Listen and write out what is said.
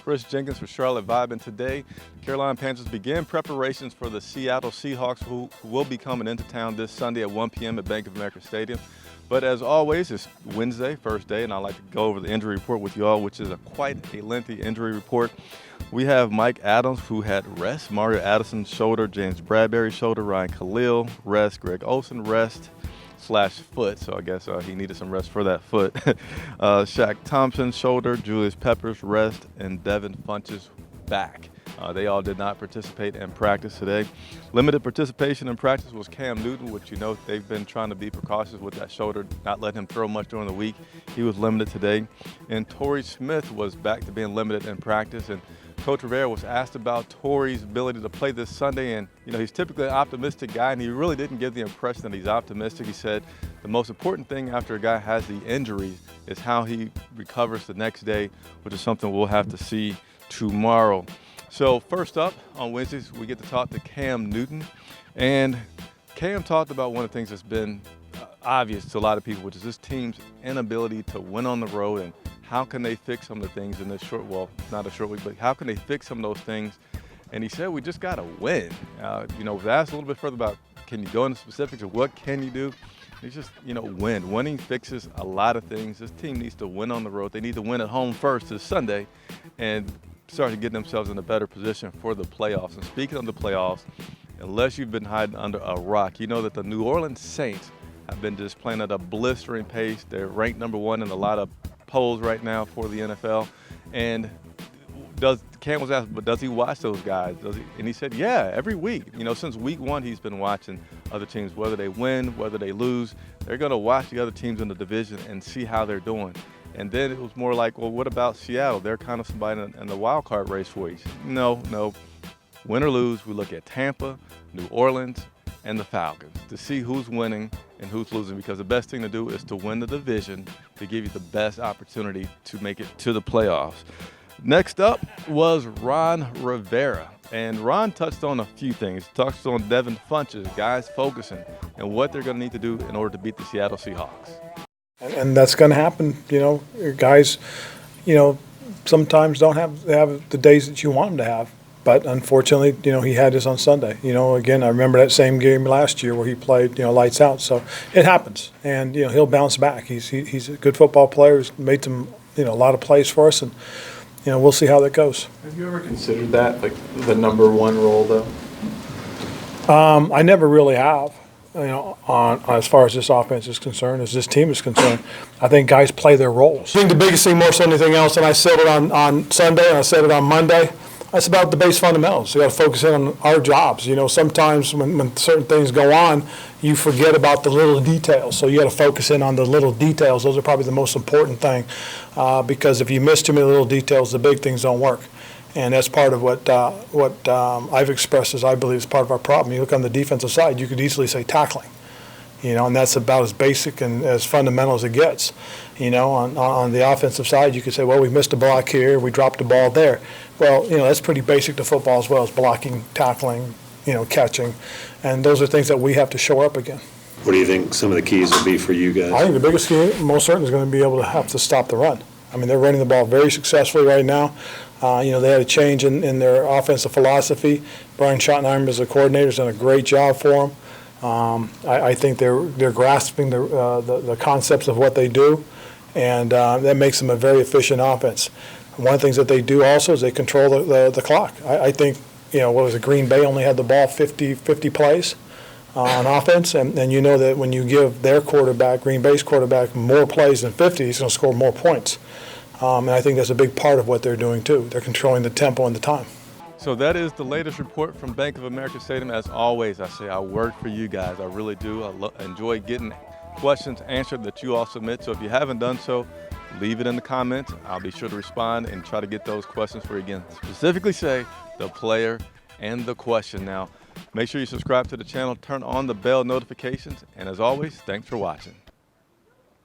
Chris Jenkins for Charlotte Vibe, and today the Carolina Panthers begin preparations for the Seattle Seahawks, who will be coming into town this Sunday at 1 p.m. at Bank of America Stadium. But as always, it's Wednesday, first day, and I'd like to go over the injury report with you all, which is quite a lengthy injury report. We have Mike Adams, who had rest, Mario Addison's shoulder, James Bradbury's shoulder, Ryan Khalil, rest, Greg Olsen, rest, /foot, so I guess he needed some rest for that foot. Shaq Thompson's shoulder, Julius Peppers, rest, and Devin Funchess back. They all did not participate in practice today. Limited participation in practice was Cam Newton, which they've been trying to be precautious with that shoulder, not letting him throw much during the week. He was limited today. And Torrey Smith was back to being limited in practice. And Coach Rivera was asked about Torrey's ability to play this Sunday, and he's typically an optimistic guy, and he really didn't give the impression that he's optimistic. He said the most important thing after a guy has the injury is how he recovers the next day, which is something we'll have to see tomorrow. So first up, on Wednesdays, we get to talk to Cam Newton. And Cam talked about one of the things that's been obvious to a lot of people, which is this team's inability to win on the road, and how can they fix some of the things in this short, well, not a short week, but how can they fix some of those things? And he said, we just got to win. Was asked a little bit further about, can you go into specifics of what can you do? It's just, win. Winning fixes a lot of things. This team needs to win on the road. They need to win at home first this Sunday and start to get themselves in a better position for the playoffs. And speaking of the playoffs, unless you've been hiding under a rock, you know that the New Orleans Saints have been just playing at a blistering pace. They're ranked number one in a lot of polls right now for the NFL. And Cam was asked, but does he watch those guys? And he said, yeah, every week. Since week one, he's been watching other teams, whether they win, whether they lose. They're going to watch the other teams in the division and see how they're doing. And then it was more like, well, what about Seattle? They're kind of somebody in the wild card race for you. No. Win or lose, we look at Tampa, New Orleans, and the Falcons to see who's winning and who's losing, because the best thing to do is to win the division to give you the best opportunity to make it to the playoffs. Next up was Ron Rivera. And Ron touched on a few things. Touched on Devin Funchess, guys focusing, and what they're going to need to do in order to beat the Seattle Seahawks. And that's going to happen. Guys, sometimes don't have the days that you want them to have. But unfortunately, he had this on Sunday. Again, I remember that same game last year where he played, lights out. So it happens, and he'll bounce back. He's a good football player. He's made some, a lot of plays for us, and we'll see how that goes. Have you ever considered that, like the number one role, though? I never really have. On as far as this offense is concerned, as this team is concerned, I think guys play their roles. I think the biggest thing more than anything else, and I said it on Sunday and I said it on Monday, that's about the base fundamentals. You got to focus in on our jobs. Sometimes when certain things go on, you forget about the little details. So you got to focus in on the little details. Those are probably the most important thing, because if you miss too many little details, the big things don't work. And that's part of what I've expressed as I believe is part of our problem. You look on the defensive side, you could easily say tackling, and that's about as basic and as fundamental as it gets. On the offensive side, you could say, well, we missed a block here, we dropped the ball there. Well, that's pretty basic to football as well, as blocking, tackling, catching, and those are things that we have to show up again. What do you think some of the keys will be for you guys? I think the biggest key, most certainly, is going to be able to have to stop the run. I mean, they're running the ball very successfully right now. They had a change in their offensive philosophy. Brian Schottenheimer as a coordinator has done a great job for them. I think they're grasping the concepts of what they do, and that makes them a very efficient offense. One of the things that they do also is they control the clock. I think, what was it, Green Bay only had the ball 50 plays on offense, and that when you give their quarterback, Green Bay's quarterback, more plays than 50, he's going to score more points. And I think that's a big part of what they're doing, too. They're controlling the tempo and the time. So that is the latest report from Bank of America Stadium. As always, I say I work for you guys. I really do. I enjoy getting questions answered that you all submit. So if you haven't done so, leave it in the comments. I'll be sure to respond and try to get those questions for you again. Specifically say the player and the question. Now, make sure you subscribe to the channel, turn on the bell notifications, and as always, thanks for watching.